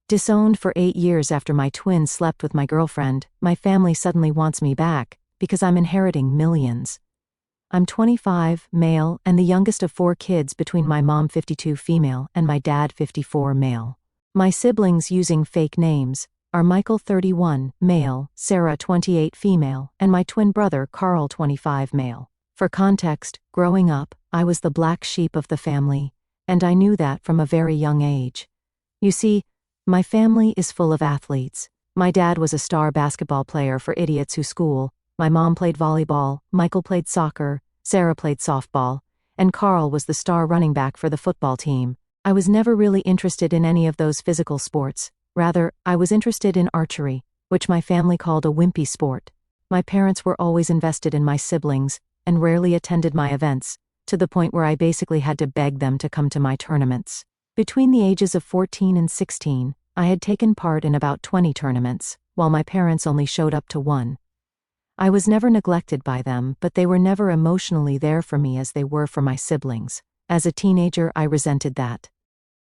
Disowned for 8 years after my twin slept with my girlfriend, my family suddenly wants me back, because I'm inheriting millions. I'm 25, male, and the youngest of 4 kids between my mom 52 female and my dad 54 male. My siblings using fake names are Michael 31, male, Sarah 28 female, and my twin brother Carl 25 male. For context, growing up, I was the black sheep of the family, and I knew that from a very young age. You see, my family is full of athletes. My dad was a star basketball player for idiots who school, my mom played volleyball, Michael played soccer, Sarah played softball, and Carl was the star running back for the football team. I was never really interested in any of those physical sports. Rather, I was interested in archery, which my family called a wimpy sport. My parents were always invested in my siblings, and rarely attended my events, to the point where I basically had to beg them to come to my tournaments. Between the ages of 14 and 16, I had taken part in about 20 tournaments, while my parents only showed up to 1. I was never neglected by them, but they were never emotionally there for me as they were for my siblings. As a teenager, I resented that.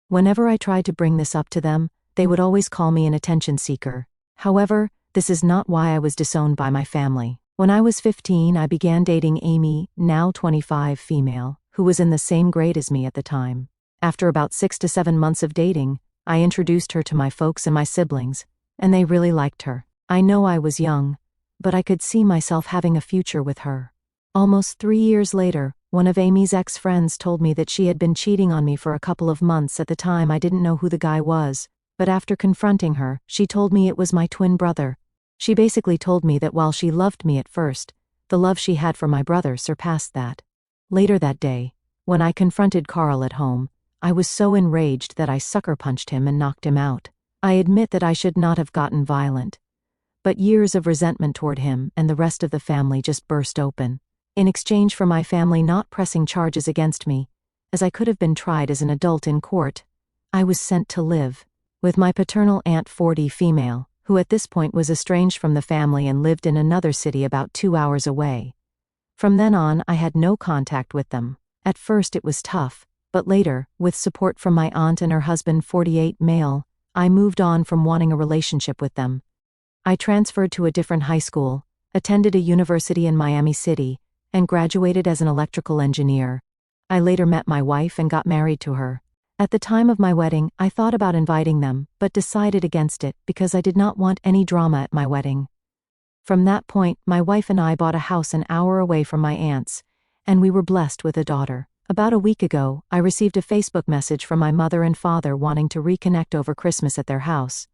Whenever I tried to bring this up to them, they would always call me an attention seeker. However, this is not why I was disowned by my family. When I was 15, I began dating Amy, now 25 female, who was in the same grade as me at the time. After about 6 to 7 months of dating, I introduced her to my folks and my siblings, and they really liked her. I know I was young, but I could see myself having a future with her. Almost 3 years later, one of Amy's ex-friends told me that she had been cheating on me for a couple of months. At the time I didn't know who the guy was, but after confronting her, she told me it was my twin brother. She basically told me that while she loved me at first, the love she had for my brother surpassed that. Later that day, when I confronted Carl at home, I was so enraged that I sucker punched him and knocked him out. I admit that I should not have gotten violent, but years of resentment toward him and the rest of the family just burst open. In exchange for my family not pressing charges against me, as I could have been tried as an adult in court, I was sent to live with my paternal aunt 40 female, who at this point was estranged from the family and lived in another city about 2 hours away. From then on, I had no contact with them. At first it was tough, but later, with support from my aunt and her husband 48 male, I moved on from wanting a relationship with them. I transferred to a different high school, attended a university in Miami City, and graduated as an electrical engineer. I later met my wife and got married to her. At the time of my wedding, I thought about inviting them, but decided against it because I did not want any drama at my wedding. From that point, my wife and I bought a house an hour away from my aunt's, and we were blessed with a daughter. About a week ago, I received a Facebook message from my mother and father wanting to reconnect over Christmas at their house.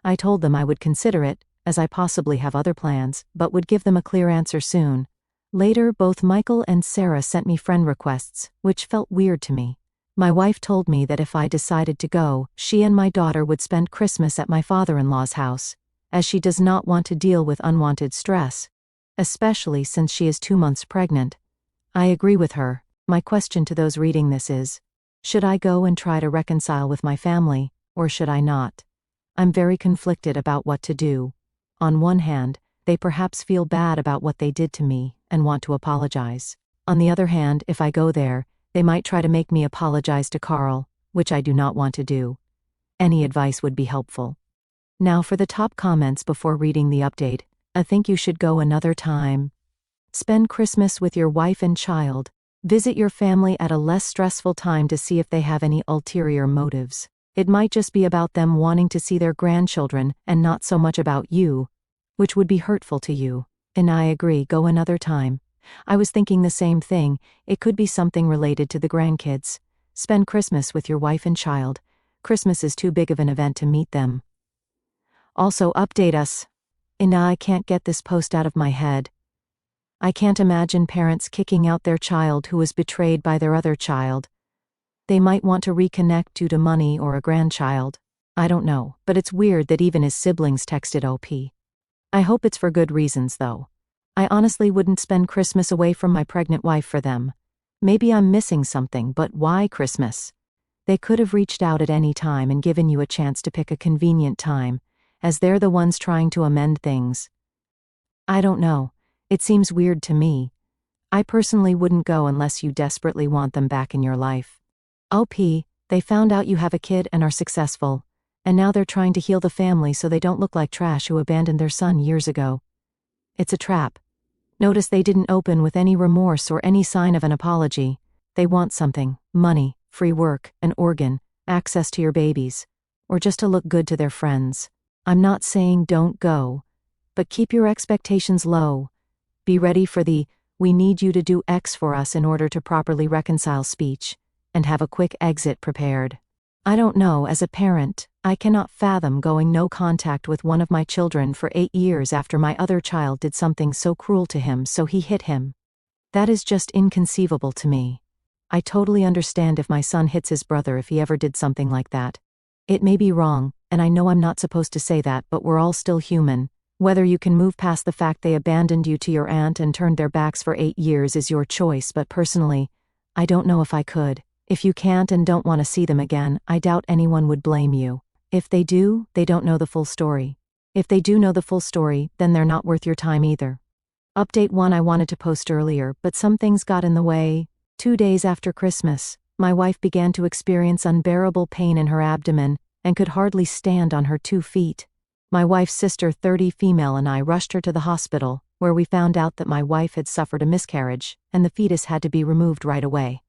I told them I would consider it, as I possibly have other plans, but would give them a clear answer soon. Later, both Michael and Sarah sent me friend requests, which felt weird to me. My wife told me that if I decided to go, she and my daughter would spend Christmas at my father-in-law's house, as she does not want to deal with unwanted stress, especially since she is 2 months pregnant. I agree with her. My question to those reading this is, should I go and try to reconcile with my family, or should I not? I'm very conflicted about what to do. On one hand, they perhaps feel bad about what they did to me and want to apologize. On the other hand, if I go there, they might try to make me apologize to Carl, which I do not want to do. Any advice would be helpful. Now for the top comments before reading the update. I think you should go another time. Spend Christmas with your wife and child. Visit your family at a less stressful time to see if they have any ulterior motives. It might just be about them wanting to see their grandchildren and not so much about you, which would be hurtful to you. And I agree, go another time. I was thinking the same thing. It could be something related to the grandkids. Spend Christmas with your wife and child. Christmas is too big of an event to meet them. Also, update us. And I can't get this post out of my head. I can't imagine parents kicking out their child who was betrayed by their other child. They might want to reconnect due to money or a grandchild. I don't know, but it's weird that even his siblings texted OP. I hope it's for good reasons though. I honestly wouldn't spend Christmas away from my pregnant wife for them. Maybe I'm missing something, but why Christmas? They could have reached out at any time and given you a chance to pick a convenient time, as they're the ones trying to amend things. I don't know. It seems weird to me. I personally wouldn't go unless you desperately want them back in your life. OP, they found out you have a kid and are successful, and now they're trying to heal the family so they don't look like trash who abandoned their son years ago. It's a trap. Notice they didn't open with any remorse or any sign of an apology. They want something: money, free work, an organ, access to your babies, or just to look good to their friends. I'm not saying don't go, but keep your expectations low. Be ready for the "we need you to do X for us in order to properly reconcile" speech, and have a quick exit prepared. I don't know, as a parent, I cannot fathom going no contact with one of my children for 8 years after my other child did something so cruel to him, so he hit him. That is just inconceivable to me. I totally understand if my son hits his brother if he ever did something like that. It may be wrong, and I know I'm not supposed to say that, but we're all still human. Whether you can move past the fact they abandoned you to your aunt and turned their backs for 8 years is your choice, but personally, I don't know if I could. If you can't and don't want to see them again, I doubt anyone would blame you. If they do, they don't know the full story. If they do know the full story, then they're not worth your time either. Update 1: I wanted to post earlier, but some things got in the way. 2 days after Christmas, my wife began to experience unbearable pain in her abdomen and could hardly stand on her 2 feet. My wife's sister, 30 female, and I rushed her to the hospital, where we found out that my wife had suffered a miscarriage, and the fetus had to be removed right away.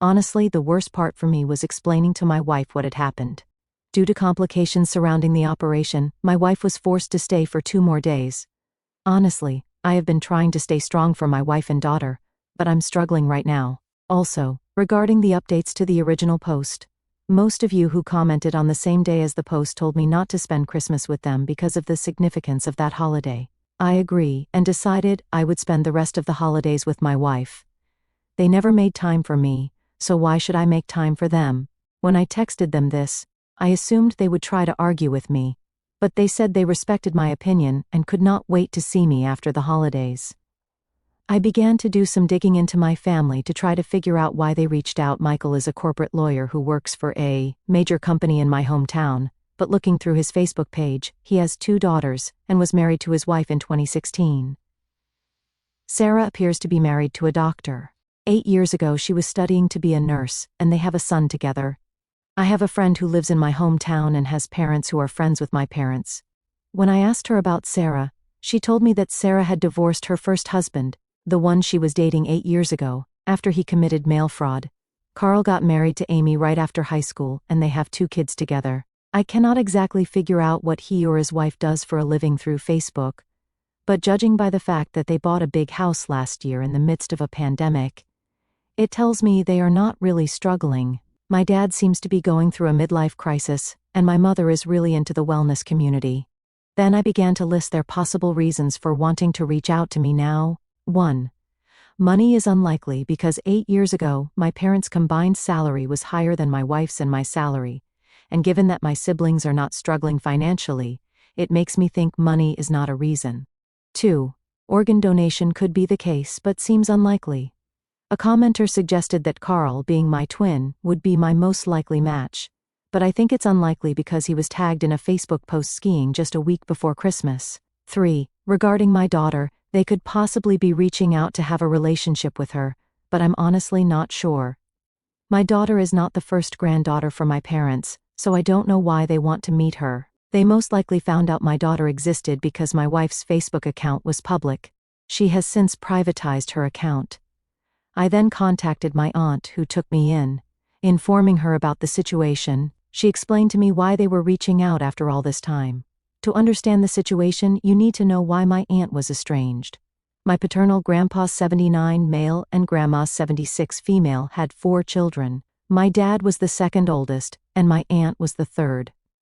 Honestly, the worst part for me was explaining to my wife what had happened. Due to complications surrounding the operation, my wife was forced to stay for 2 more days. Honestly, I have been trying to stay strong for my wife and daughter, but I'm struggling right now. Also, regarding the updates to the original post, most of you who commented on the same day as the post told me not to spend Christmas with them because of the significance of that holiday. I agree, and decided I would spend the rest of the holidays with my wife. They never made time for me, so why should I make time for them? When I texted them this, I assumed they would try to argue with me, but they said they respected my opinion and could not wait to see me after the holidays. I began to do some digging into my family to try to figure out why they reached out. Michael is a corporate lawyer who works for a major company in my hometown, but looking through his Facebook page, he has 2 daughters and was married to his wife in 2016. Sarah appears to be married to a doctor. 8 years ago she was studying to be a nurse, and they have a son together. I have a friend who lives in my hometown and has parents who are friends with my parents. When I asked her about Sarah, she told me that Sarah had divorced her first husband, the one she was dating 8 years ago, after he committed mail fraud. Carl got married to Amy right after high school, and they have 2 kids together. I cannot exactly figure out what he or his wife does for a living through Facebook, but judging by the fact that they bought a big house last year in the midst of a pandemic, it tells me they are not really struggling. My dad seems to be going through a midlife crisis, and my mother is really into the wellness community. Then I began to list their possible reasons for wanting to reach out to me now. 1. Money is unlikely because 8 years ago, my parents' combined salary was higher than my wife's and my salary, and given that my siblings are not struggling financially, it makes me think money is not a reason. 2. Organ donation could be the case but seems unlikely. A commenter suggested that Carl, being my twin, would be my most likely match, but I think it's unlikely because he was tagged in a Facebook post skiing just a week before Christmas. 3. Regarding my daughter, they could possibly be reaching out to have a relationship with her, but I'm honestly not sure. My daughter is not the first granddaughter for my parents, so I don't know why they want to meet her. They most likely found out my daughter existed because my wife's Facebook account was public. She has since privatized her account. I then contacted my aunt, who took me in. Informing her about the situation, she explained to me why they were reaching out after all this time. To understand the situation, you need to know why my aunt was estranged. My paternal grandpa, 79 male, and grandma, 76 female, had 4 children. My dad was the second oldest, and my aunt was the third.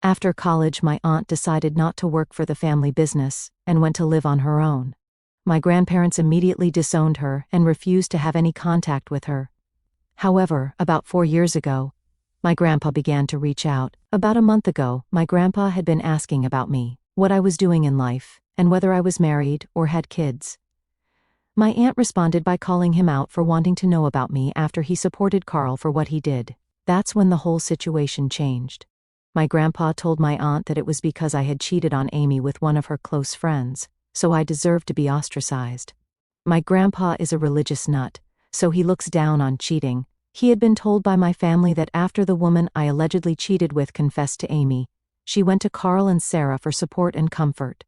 After college, my aunt decided not to work for the family business and went to live on her own. My grandparents immediately disowned her and refused to have any contact with her. However, about 4 years ago, my grandpa began to reach out. About a month ago, my grandpa had been asking about me, what I was doing in life, and whether I was married or had kids. My aunt responded by calling him out for wanting to know about me after he supported Carl for what he did. That's when the whole situation changed. My grandpa told my aunt that it was because I had cheated on Amy with one of her close friends, so I deserved to be ostracized. My grandpa is a religious nut, so he looks down on cheating. He had been told by my family that after the woman I allegedly cheated with confessed to Amy, She went to Carl and Sarah for support and comfort.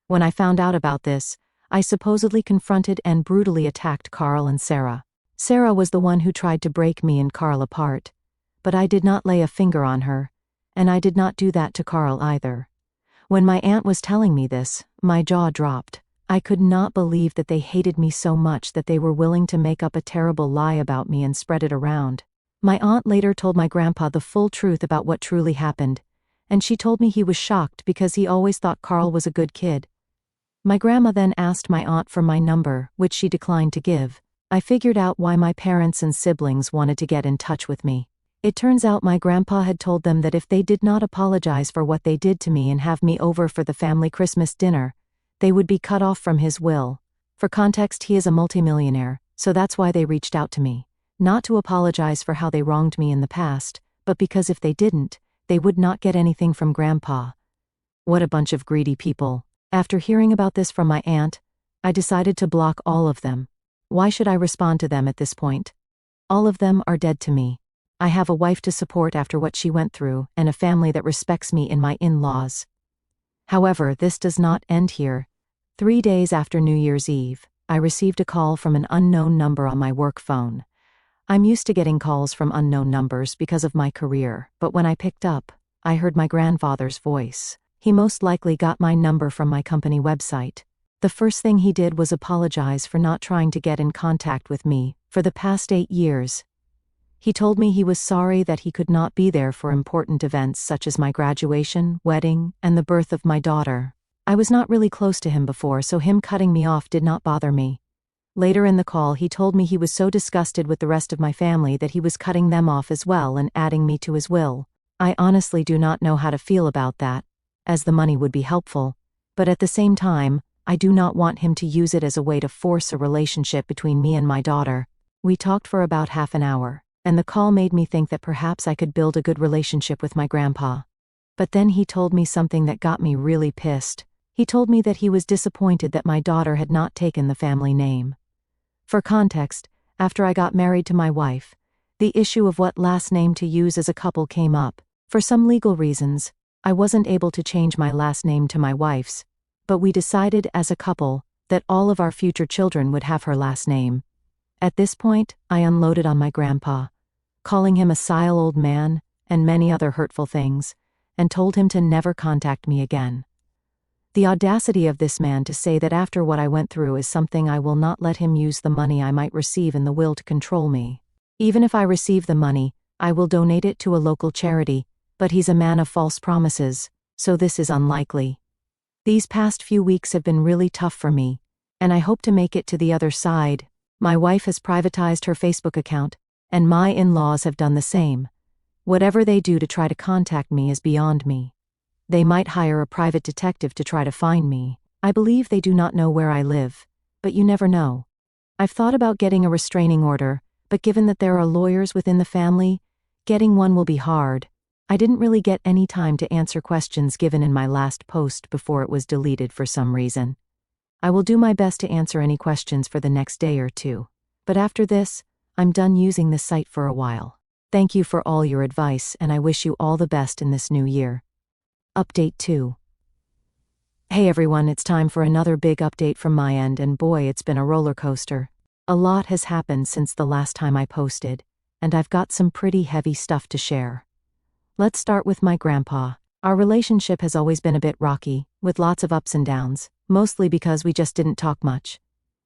When I found out about this, I supposedly confronted and brutally attacked Carl and Sarah. Sarah was the one who tried to break me and Carl apart. But I did not lay a finger on her, and I did not do that to Carl either. When my aunt was telling me this, my jaw dropped. I could not believe that they hated me so much that they were willing to make up a terrible lie about me and spread it around. My aunt later told my grandpa the full truth about what truly happened, and she told me he was shocked because he always thought Carl was a good kid. My grandma then asked my aunt for my number, which she declined to give. I figured out why my parents and siblings wanted to get in touch with me. It turns out my grandpa had told them that if they did not apologize for what they did to me and have me over for the family Christmas dinner, they would be cut off from his will. For context, he is a multimillionaire, so that's why they reached out to me. Not to apologize for how they wronged me in the past, but because if they didn't, they would not get anything from Grandpa. What a bunch of greedy people. After hearing about this from my aunt, I decided to block all of them. Why should I respond to them at this point? All of them are dead to me. I have a wife to support after what she went through and a family that respects me in my in-laws. However, this does not end here. 3 days after New Year's Eve, I received a call from an unknown number on my work phone. I'm used to getting calls from unknown numbers because of my career, but when I picked up, I heard my grandfather's voice. He most likely got my number from my company website. The first thing he did was apologize for not trying to get in contact with me for the past 8 years. He told me he was sorry that he could not be there for important events such as my graduation, wedding, and the birth of my daughter. I was not really close to him before, so him cutting me off did not bother me. Later in the call, he told me he was so disgusted with the rest of my family that he was cutting them off as well and adding me to his will. I honestly do not know how to feel about that, as the money would be helpful, but at the same time, I do not want him to use it as a way to force a relationship between me and my daughter. We talked for about half an hour, and the call made me think that perhaps I could build a good relationship with my grandpa. But then he told me something that got me really pissed. He told me that he was disappointed that my daughter had not taken the family name. For context, after I got married to my wife, the issue of what last name to use as a couple came up. For some legal reasons, I wasn't able to change my last name to my wife's, but we decided as a couple that all of our future children would have her last name. At this point, I unloaded on my grandpa, calling him a sile old man and many other hurtful things, and told him to never contact me again. The audacity of this man to say that after what I went through is something I will not let him use the money I might receive in the will to control me. Even if I receive the money, I will donate it to a local charity, but he's a man of false promises, so this is unlikely. These past few weeks have been really tough for me, and I hope to make it to the other side. My wife has privatized her Facebook account, and my in-laws have done the same. Whatever they do to try to contact me is beyond me. They might hire a private detective to try to find me. I believe they do not know where I live, but you never know. I've thought about getting a restraining order, but given that there are lawyers within the family, getting one will be hard. I didn't really get any time to answer questions given in my last post before it was deleted for some reason. I will do my best to answer any questions for the next day or two. But after this, I'm done using this site for a while. Thank you for all your advice, and I wish you all the best in this new year. Update 2. Hey everyone, it's time for another big update from my end, and boy, it's been a roller coaster. A lot has happened since the last time I posted, and I've got some pretty heavy stuff to share. Let's start with my grandpa. Our relationship has always been a bit rocky, with lots of ups and downs, mostly because we just didn't talk much.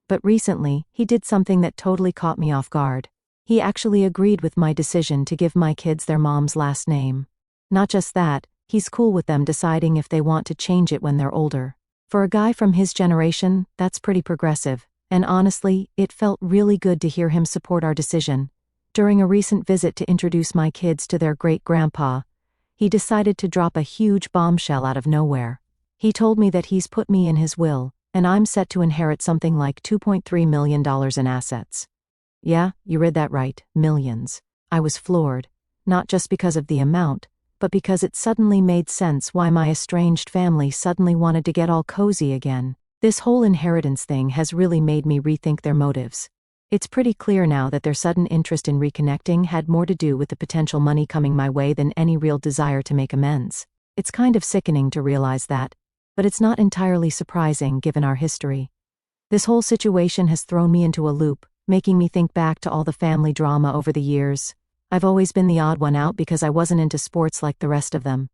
But recently, he did something that totally caught me off guard. He actually agreed with my decision to give my kids their mom's last name. Not just that, he's cool with them deciding if they want to change it when they're older. For a guy from his generation, that's pretty progressive, and honestly, it felt really good to hear him support our decision. During a recent visit to introduce my kids to their great-grandpa, he decided to drop a huge bombshell out of nowhere. He told me that he's put me in his will, and I'm set to inherit something like $2.3 million in assets. Yeah, you read that right, millions. I was floored, not just because of the amount, but because it suddenly made sense why my estranged family suddenly wanted to get all cozy again. This whole inheritance thing has really made me rethink their motives. It's pretty clear now that their sudden interest in reconnecting had more to do with the potential money coming my way than any real desire to make amends. It's kind of sickening to realize that, but it's not entirely surprising given our history. This whole situation has thrown me into a loop, making me think back to all the family drama over the years. I've always been the odd one out because I wasn't into sports like the rest of them.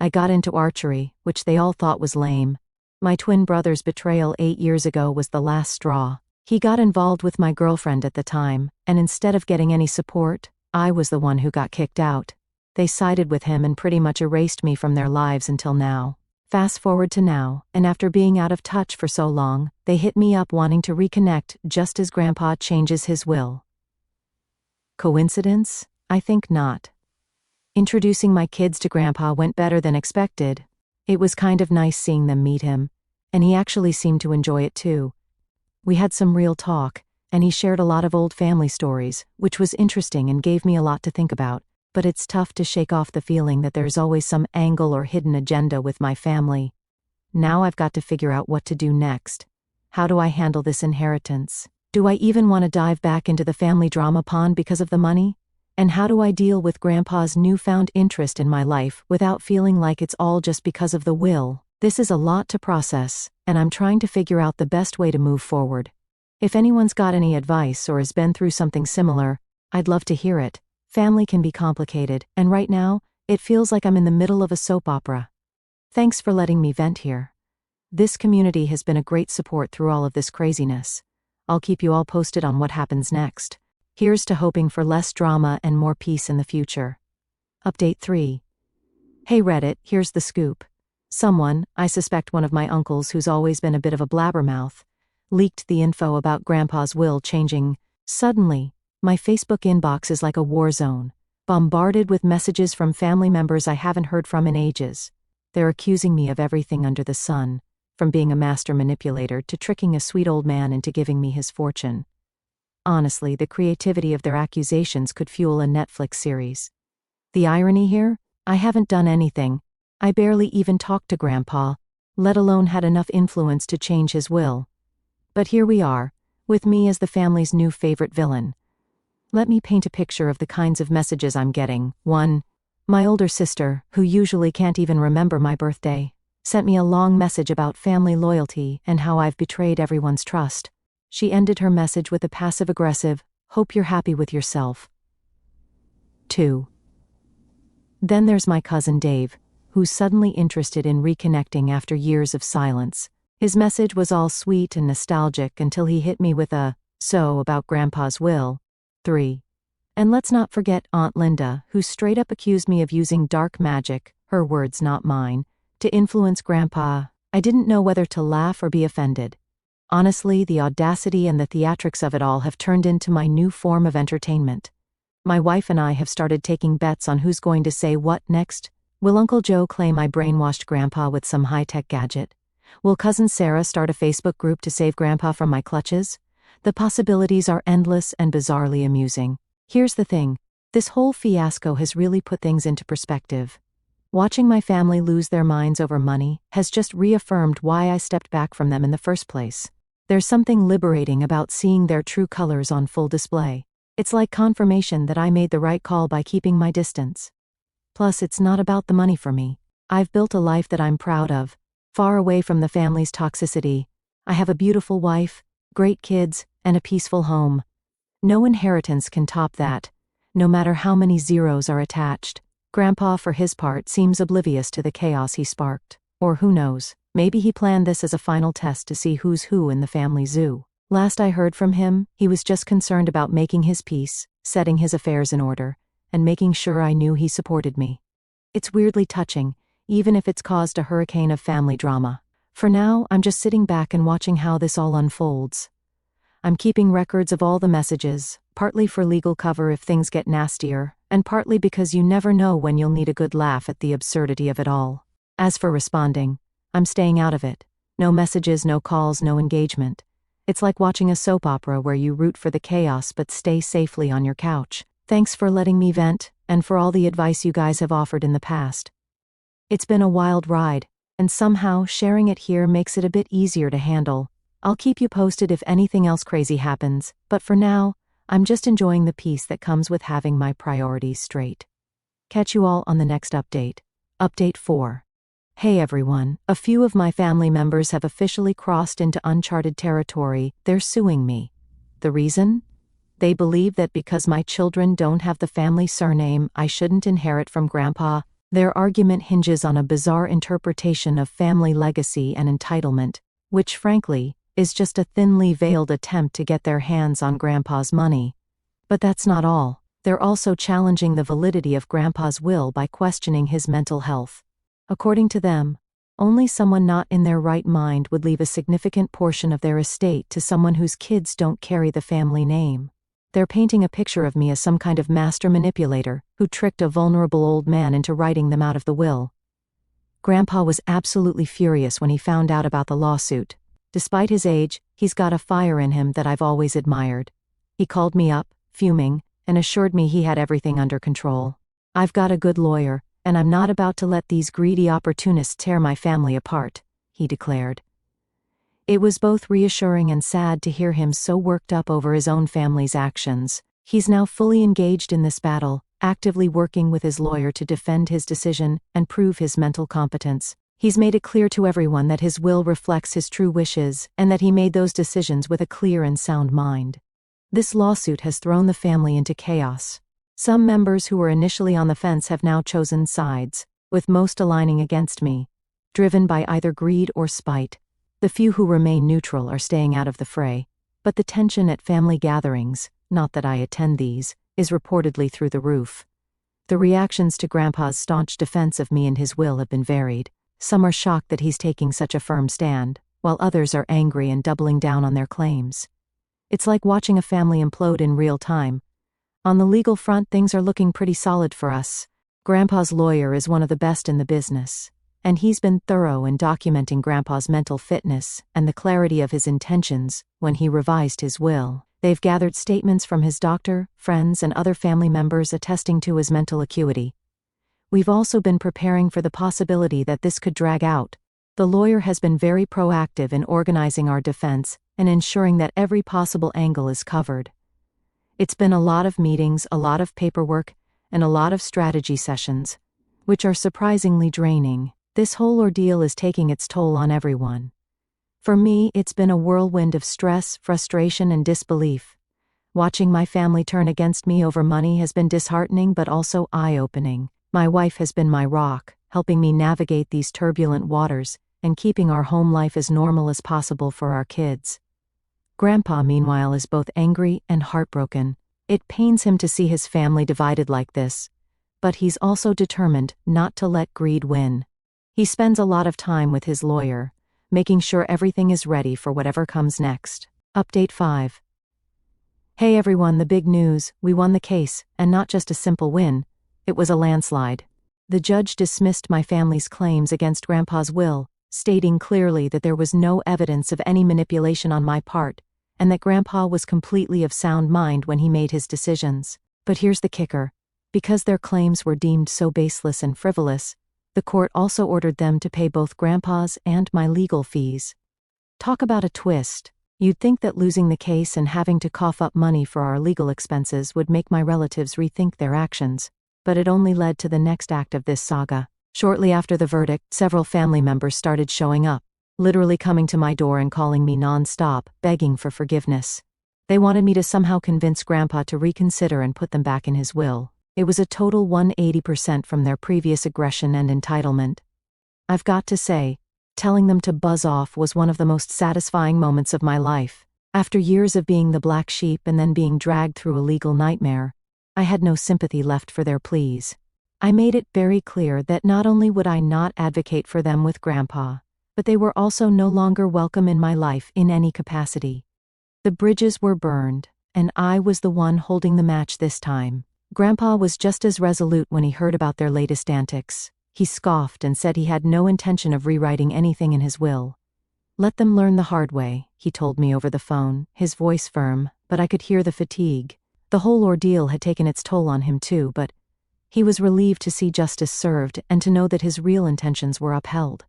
I got into archery, which they all thought was lame. My twin brother's betrayal 8 years ago was the last straw. He got involved with my girlfriend at the time, and instead of getting any support, I was the one who got kicked out. They sided with him and pretty much erased me from their lives until now. Fast forward to now, and after being out of touch for so long, they hit me up wanting to reconnect just as Grandpa changes his will. Coincidence? I think not. Introducing my kids to Grandpa went better than expected. It was kind of nice seeing them meet him, and he actually seemed to enjoy it too. We had some real talk, and he shared a lot of old family stories, which was interesting and gave me a lot to think about. But it's tough to shake off the feeling that there's always some angle or hidden agenda with my family. Now I've got to figure out what to do next. How do I handle this inheritance? Do I even want to dive back into the family drama pond because of the money? And how do I deal with Grandpa's newfound interest in my life without feeling like it's all just because of the will? This is a lot to process, and I'm trying to figure out the best way to move forward. If anyone's got any advice or has been through something similar, I'd love to hear it. Family can be complicated, and right now, it feels like I'm in the middle of a soap opera. Thanks for letting me vent here. This community has been a great support through all of this craziness. I'll keep you all posted on what happens next. Here's to hoping for less drama and more peace in the future. Update 3. Hey Reddit, here's the scoop. Someone, I suspect one of my uncles who's always been a bit of a blabbermouth, leaked the info about Grandpa's will changing. Suddenly, my Facebook inbox is like a war zone, bombarded with messages from family members I haven't heard from in ages. They're accusing me of everything under the sun, from being a master manipulator to tricking a sweet old man into giving me his fortune. Honestly, the creativity of their accusations could fuel a Netflix series. The irony here? I haven't done anything. I barely even talked to Grandpa, let alone had enough influence to change his will. But here we are, with me as the family's new favorite villain. Let me paint a picture of the kinds of messages I'm getting. 1. My older sister, who usually can't even remember my birthday, sent me a long message about family loyalty and how I've betrayed everyone's trust. She ended her message with a passive-aggressive, "Hope you're happy with yourself." 2. Then there's my cousin Dave, who's suddenly interested in reconnecting after years of silence. His message was all sweet and nostalgic until he hit me with a, "So about Grandpa's will." 3. And let's not forget Aunt Linda, who straight up accused me of using dark magic, her words not mine, to influence Grandpa. I didn't know whether to laugh or be offended. Honestly, the audacity and the theatrics of it all have turned into my new form of entertainment. My wife and I have started taking bets on who's going to say what next. Will Uncle Joe claim I brainwashed Grandpa with some high-tech gadget? Will Cousin Sarah start a Facebook group to save Grandpa from my clutches? The possibilities are endless and bizarrely amusing. Here's the thing, this whole fiasco has really put things into perspective. Watching my family lose their minds over money has just reaffirmed why I stepped back from them in the first place. There's something liberating about seeing their true colors on full display. It's like confirmation that I made the right call by keeping my distance. Plus, it's not about the money for me. I've built a life that I'm proud of, far away from the family's toxicity. I have a beautiful wife, great kids, and a peaceful home. No inheritance can top that, no matter how many zeros are attached. Grandpa, for his part, seems oblivious to the chaos he sparked. Or who knows, maybe he planned this as a final test to see who's who in the family zoo. Last I heard from him, he was just concerned about making his peace, setting his affairs in order, and making sure I knew he supported me. It's weirdly touching, even if it's caused a hurricane of family drama. For now, I'm just sitting back and watching how this all unfolds. I'm keeping records of all the messages, partly for legal cover if things get nastier, and partly because you never know when you'll need a good laugh at the absurdity of it all. As for responding, I'm staying out of it. No messages, no calls, no engagement. It's like watching a soap opera where you root for the chaos but stay safely on your couch. Thanks for letting me vent, and for all the advice you guys have offered in the past. It's been a wild ride, and somehow sharing it here makes it a bit easier to handle. I'll keep you posted if anything else crazy happens, but for now, I'm just enjoying the peace that comes with having my priorities straight. Catch you all on the next update. Update 4. Hey everyone, a few of my family members have officially crossed into uncharted territory. They're suing me. The reason? They believe that because my children don't have the family surname, I shouldn't inherit from Grandpa. Their argument hinges on a bizarre interpretation of family legacy and entitlement, which frankly, is just a thinly veiled attempt to get their hands on Grandpa's money. But that's not all. They're also challenging the validity of Grandpa's will by questioning his mental health. According to them, only someone not in their right mind would leave a significant portion of their estate to someone whose kids don't carry the family name. They're painting a picture of me as some kind of master manipulator who tricked a vulnerable old man into writing them out of the will. Grandpa was absolutely furious when he found out about the lawsuit. Despite his age, he's got a fire in him that I've always admired. He called me up, fuming, and assured me he had everything under control. I've got a good lawyer, and I'm not about to let these greedy opportunists tear my family apart, he declared. It was both reassuring and sad to hear him so worked up over his own family's actions. He's now fully engaged in this battle, actively working with his lawyer to defend his decision and prove his mental competence. He's made it clear to everyone that his will reflects his true wishes and that he made those decisions with a clear and sound mind. This lawsuit has thrown the family into chaos. Some members who were initially on the fence have now chosen sides, with most aligning against me, driven by either greed or spite. The few who remain neutral are staying out of the fray, but the tension at family gatherings, not that I attend these, is reportedly through the roof. The reactions to Grandpa's staunch defense of me and his will have been varied. Some are shocked that he's taking such a firm stand, while others are angry and doubling down on their claims. It's like watching a family implode in real time. On the legal front, things are looking pretty solid for us. Grandpa's lawyer is one of the best in the business, and he's been thorough in documenting Grandpa's mental fitness and the clarity of his intentions when he revised his will. They've gathered statements from his doctor, friends, and other family members attesting to his mental acuity. We've also been preparing for the possibility that this could drag out. The lawyer has been very proactive in organizing our defense and ensuring that every possible angle is covered. It's been a lot of meetings, a lot of paperwork, and a lot of strategy sessions, which are surprisingly draining. This whole ordeal is taking its toll on everyone. For me, it's been a whirlwind of stress, frustration, and disbelief. Watching my family turn against me over money has been disheartening but also eye-opening. My wife has been my rock, helping me navigate these turbulent waters and keeping our home life as normal as possible for our kids. Grandpa, meanwhile, is both angry and heartbroken. It pains him to see his family divided like this, but he's also determined not to let greed win. He spends a lot of time with his lawyer, making sure everything is ready for whatever comes next. Update 5. Hey everyone, the big news: we won the case, and not just a simple win, it was a landslide. The judge dismissed my family's claims against Grandpa's will, stating clearly that there was no evidence of any manipulation on my part, and that Grandpa was completely of sound mind when he made his decisions. But here's the kicker. Because their claims were deemed so baseless and frivolous, the court also ordered them to pay both Grandpa's and my legal fees. Talk about a twist. You'd think that losing the case and having to cough up money for our legal expenses would make my relatives rethink their actions, but it only led to the next act of this saga. Shortly after the verdict, several family members started showing up, literally coming to my door and calling me non-stop, begging for forgiveness. They wanted me to somehow convince Grandpa to reconsider and put them back in his will. It was a total 180% from their previous aggression and entitlement. I've got to say, telling them to buzz off was one of the most satisfying moments of my life. After years of being the black sheep and then being dragged through a legal nightmare, I had no sympathy left for their pleas. I made it very clear that not only would I not advocate for them with Grandpa, but they were also no longer welcome in my life in any capacity. The bridges were burned, and I was the one holding the match this time. Grandpa was just as resolute when he heard about their latest antics. He scoffed and said he had no intention of rewriting anything in his will. Let them learn the hard way, he told me over the phone, his voice firm, but I could hear the fatigue. The whole ordeal had taken its toll on him too, but he was relieved to see justice served and to know that his real intentions were upheld.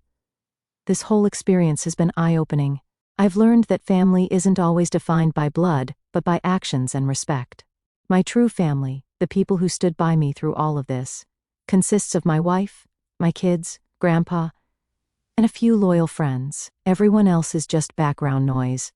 This whole experience has been eye-opening. I've learned that family isn't always defined by blood, but by actions and respect. My true family, the people who stood by me through all of this, consists of my wife, my kids, Grandpa, and a few loyal friends. Everyone else is just background noise.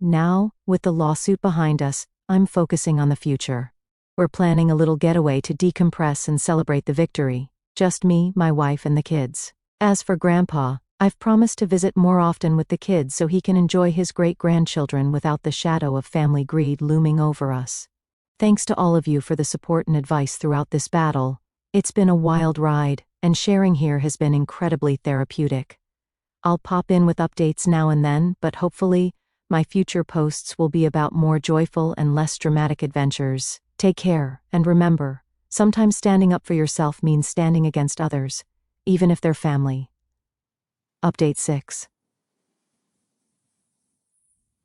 Now, with the lawsuit behind us, I'm focusing on the future. We're planning a little getaway to decompress and celebrate the victory. Just me, my wife, and the kids. As for Grandpa, I've promised to visit more often with the kids so he can enjoy his great-grandchildren without the shadow of family greed looming over us. Thanks to all of you for the support and advice throughout this battle. It's been a wild ride, and sharing here has been incredibly therapeutic. I'll pop in with updates now and then, but hopefully, my future posts will be about more joyful and less dramatic adventures. Take care, and remember, sometimes standing up for yourself means standing against others, even if they're family. Update 6.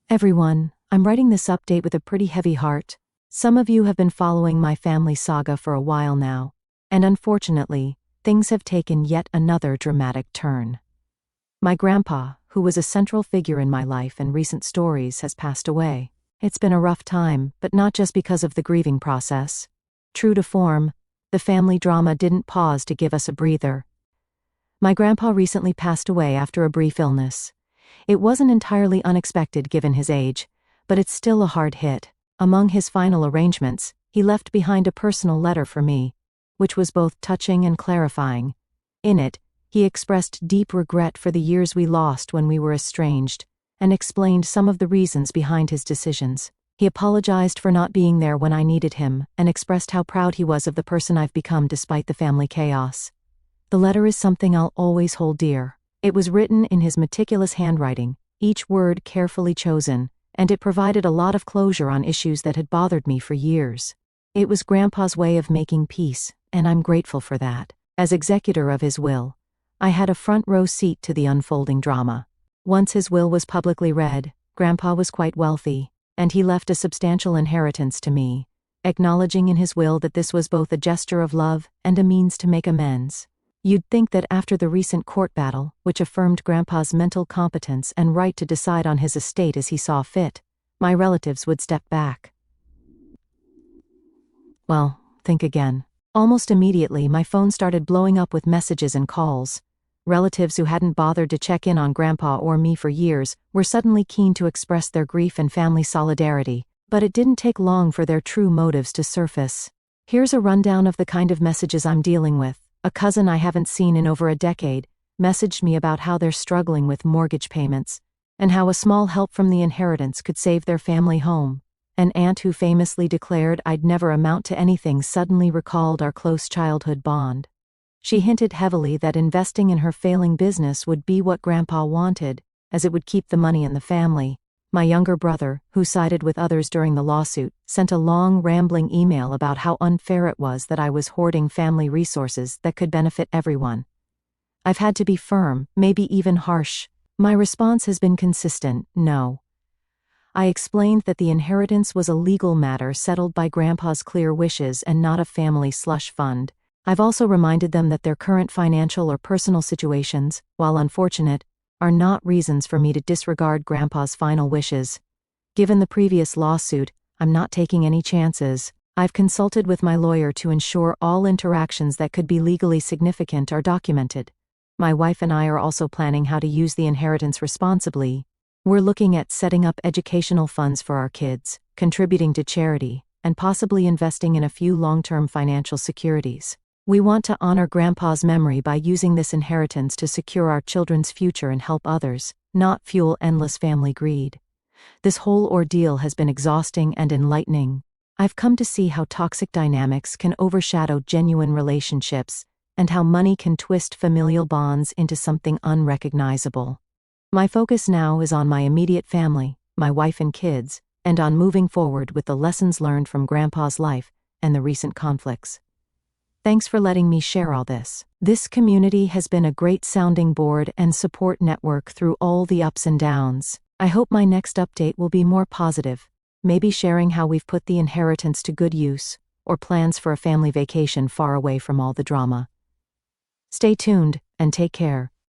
Everyone, I'm writing this update with a pretty heavy heart. Some of you have been following my family saga for a while now, and unfortunately, things have taken yet another dramatic turn. My grandpa, who was a central figure in my life and recent stories, has passed away. It's been a rough time, but not just because of the grieving process. True to form, the family drama didn't pause to give us a breather. My grandpa recently passed away after a brief illness. It wasn't entirely unexpected given his age, but it's still a hard hit. Among his final arrangements, he left behind a personal letter for me, which was both touching and clarifying. In it, he expressed deep regret for the years we lost when we were estranged, and explained some of the reasons behind his decisions. He apologized for not being there when I needed him, and expressed how proud he was of the person I've become despite the family chaos. The letter is something I'll always hold dear. It was written in his meticulous handwriting, each word carefully chosen, and it provided a lot of closure on issues that had bothered me for years. It was Grandpa's way of making peace, and I'm grateful for that. As executor of his will, I had a front-row seat to the unfolding drama. Once his will was publicly read, Grandpa was quite wealthy, and he left a substantial inheritance to me, acknowledging in his will that this was both a gesture of love and a means to make amends. You'd think that after the recent court battle, which affirmed Grandpa's mental competence and right to decide on his estate as he saw fit, my relatives would step back. Well, think again. Almost immediately, my phone started blowing up with messages and calls. Relatives who hadn't bothered to check in on Grandpa or me for years were suddenly keen to express their grief and family solidarity, but it didn't take long for their true motives to surface. Here's a rundown of the kind of messages I'm dealing with. A cousin I haven't seen in over a decade messaged me about how they're struggling with mortgage payments, and how a small help from the inheritance could save their family home. An aunt who famously declared I'd never amount to anything suddenly recalled our close childhood bond. She hinted heavily that investing in her failing business would be what Grandpa wanted, as it would keep the money in the family. My younger brother, who sided with others during the lawsuit, sent a long, rambling email about how unfair it was that I was hoarding family resources that could benefit everyone. I've had to be firm, maybe even harsh. My response has been consistent: no. I explained that the inheritance was a legal matter settled by Grandpa's clear wishes and not a family slush fund. I've also reminded them that their current financial or personal situations, while unfortunate, are not reasons for me to disregard Grandpa's final wishes. Given the previous lawsuit, I'm not taking any chances. I've consulted with my lawyer to ensure all interactions that could be legally significant are documented. My wife and I are also planning how to use the inheritance responsibly. We're looking at setting up educational funds for our kids, contributing to charity, and possibly investing in a few long-term financial securities. We want to honor Grandpa's memory by using this inheritance to secure our children's future and help others, not fuel endless family greed. This whole ordeal has been exhausting and enlightening. I've come to see how toxic dynamics can overshadow genuine relationships, and how money can twist familial bonds into something unrecognizable. My focus now is on my immediate family, my wife and kids, and on moving forward with the lessons learned from Grandpa's life and the recent conflicts. Thanks for letting me share all this. This community has been a great sounding board and support network through all the ups and downs. I hope my next update will be more positive, maybe sharing how we've put the inheritance to good use, or plans for a family vacation far away from all the drama. Stay tuned, and take care.